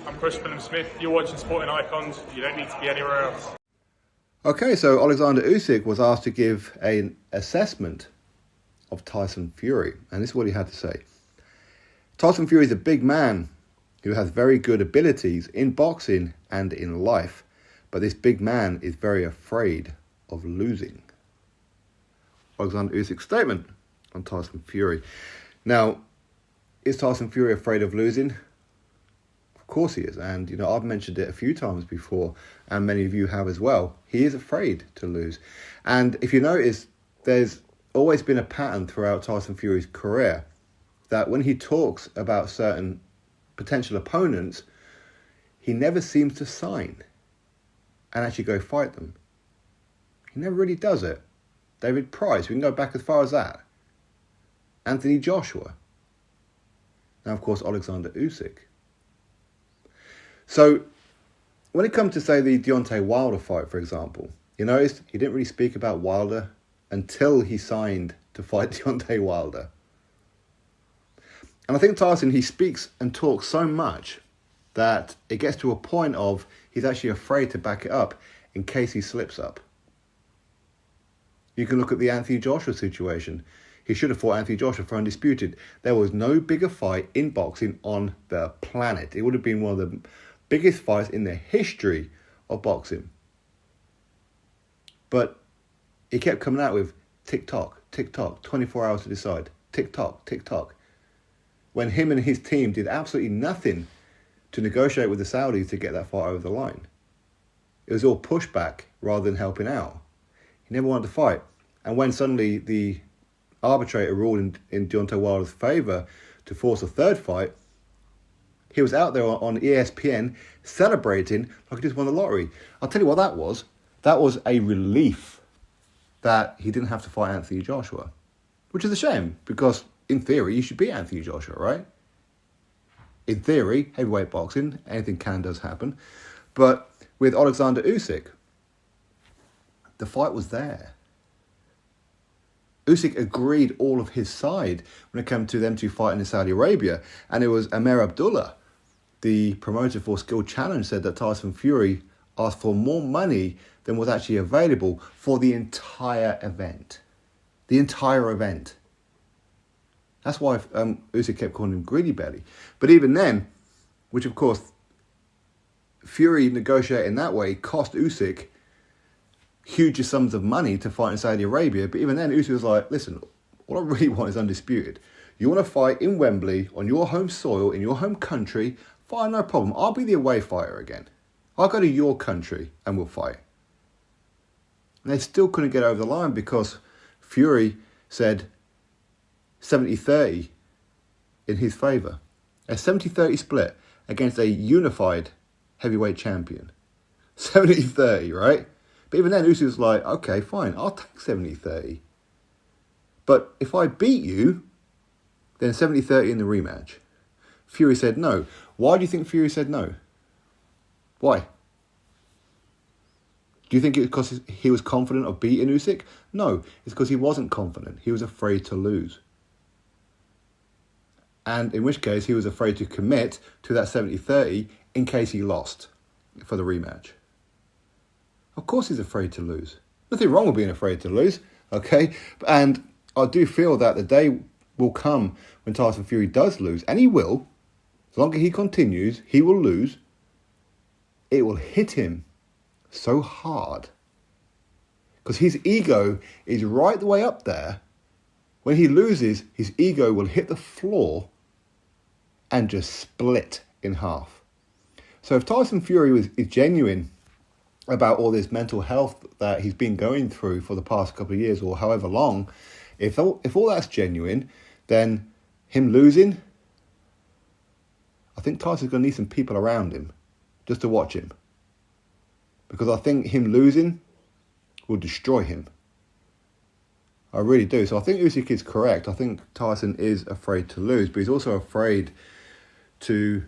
I'm Chris Smith. You're watching Sporting Icons. You don't need to be anywhere else. Okay, so Oleksandr Uysk was asked to give an assessment of Tyson Fury, and this is what he had to say. Tyson Fury is a big man who has very good abilities in boxing and in life, but this big man is very afraid of losing. Oleksandr Uysk's statement on Tyson Fury. Now, is Tyson Fury afraid of losing? Of course he is, and I've mentioned it a few times before, and many of you have as well. He is afraid to lose, and if you notice, there's always been a pattern throughout Tyson Fury's career that when he talks about certain potential opponents, he never seems to sign and actually go fight them. He never really does it. David Price, we can go back as far as that. Anthony Joshua. Now, of course, Oleksandr Uysk. So, when it comes to, say, the Deontay Wilder fight, for example, you notice he didn't really speak about Wilder until he signed to fight Deontay Wilder. And I think Tyson, he speaks and talks so much that it gets to a point of he's actually afraid to back it up in case he slips up. You can look at the Anthony Joshua situation. He should have fought Anthony Joshua for undisputed. There was no bigger fight in boxing on the planet. It would have been one of the biggest fights in the history of boxing. But he kept coming out with tick-tock, tick-tock, 24 hours to decide, tick-tock, tick-tock. When him and his team did absolutely nothing to negotiate with the Saudis to get that fight over the line. It was all pushback rather than helping out. He never wanted to fight. And when suddenly the arbitrator ruled in Deontay Wilder's favour to force a third fight, he was out there on ESPN celebrating like he just won the lottery. I'll tell you what that was. That was a relief that he didn't have to fight Anthony Joshua, which is a shame because in theory you should beat Anthony Joshua, right? In theory, heavyweight boxing, anything does happen. But with Oleksandr Uysk, the fight was there. Usyk agreed all of his side when it came to them two fighting in Saudi Arabia. And it was Amir Abdullah, the promoter for Skilled Challenge, said that Tyson Fury asked for more money than was actually available for the entire event. The entire event. That's why Usyk kept calling him Greedy Belly. But even then, which of course, Fury negotiating that way cost Usyk huge sums of money to fight in Saudi Arabia. But even then, Usyk was like, listen, all I really want is undisputed. You want to fight in Wembley, on your home soil, in your home country, fine, no problem. I'll be the away fighter again. I'll go to your country and we'll fight. And they still couldn't get over the line because Fury said 70-30 in his favour. A 70-30 split against a unified heavyweight champion. 70-30, right? But even then, Usyk was like, okay, fine, I'll take 70-30. But if I beat you, then 70-30 in the rematch. Fury said no. Why do you think Fury said no? Why? Do you think it's because he was confident of beating Usyk? No, it's because he wasn't confident. He was afraid to lose. And in which case, he was afraid to commit to that 70-30 in case he lost for the rematch. Of course he's afraid to lose. Nothing wrong with being afraid to lose, okay? And I do feel that the day will come when Tyson Fury does lose, and he will. As long as he continues, he will lose. It will hit him so hard. Because his ego is right the way up there. When he loses, his ego will hit the floor and just split in half. So if Tyson Fury is genuine about all this mental health that he's been going through for the past couple of years or however long, if all that's genuine, then him losing, I think Tyson's going to need some people around him just to watch him. Because I think him losing will destroy him. I really do. So I think Usyk is correct. I think Tyson is afraid to lose, but he's also afraid to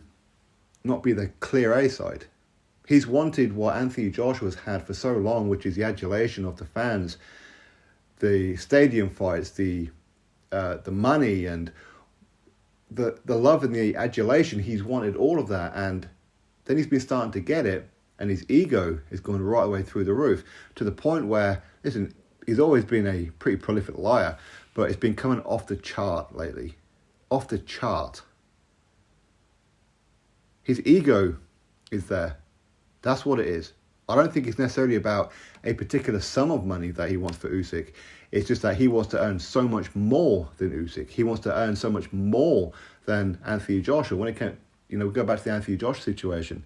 not be the clear A side. He's wanted what Anthony Joshua's had for so long, which is the adulation of the fans, the stadium fights, the money and the love and the adulation. He's wanted all of that, and then he's been starting to get it, and his ego is going right away through the roof, to the point where, listen, he's always been a pretty prolific liar, but it's been coming off the chart lately. Off the chart. His ego is there. That's what it is. I don't think it's necessarily about a particular sum of money that he wants for Usyk. It's just that he wants to earn so much more than Usyk. He wants to earn so much more than Anthony Joshua. When it came, we go back to the Anthony Joshua situation.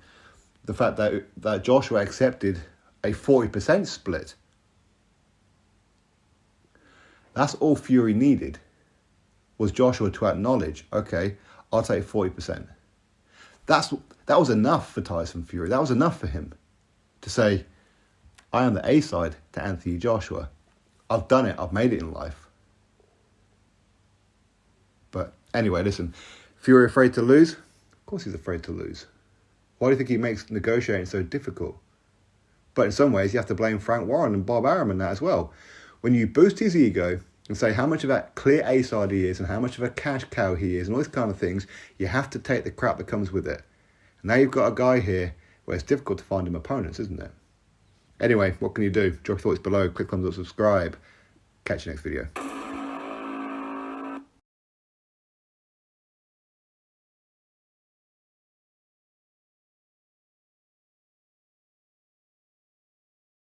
The fact that Joshua accepted a 40% split. That's all Fury needed, was Joshua to acknowledge, okay, I'll take 40%. That was enough for Tyson Fury. That was enough for him to say, I am the A side to Anthony Joshua. I've done it. I've made it in life. But anyway, listen, Fury afraid to lose? Of course he's afraid to lose. Why do you think he makes negotiating so difficult? But in some ways, you have to blame Frank Warren and Bob Arum in that as well. When you boost his ego and say how much of a clear A side he is and how much of a cash cow he is and all these kind of things, you have to take the crap that comes with it. And now you've got a guy here where it's difficult to find him opponents, isn't it? Anyway, what can you do? Drop your thoughts below, click thumbs up, subscribe. Catch you next video.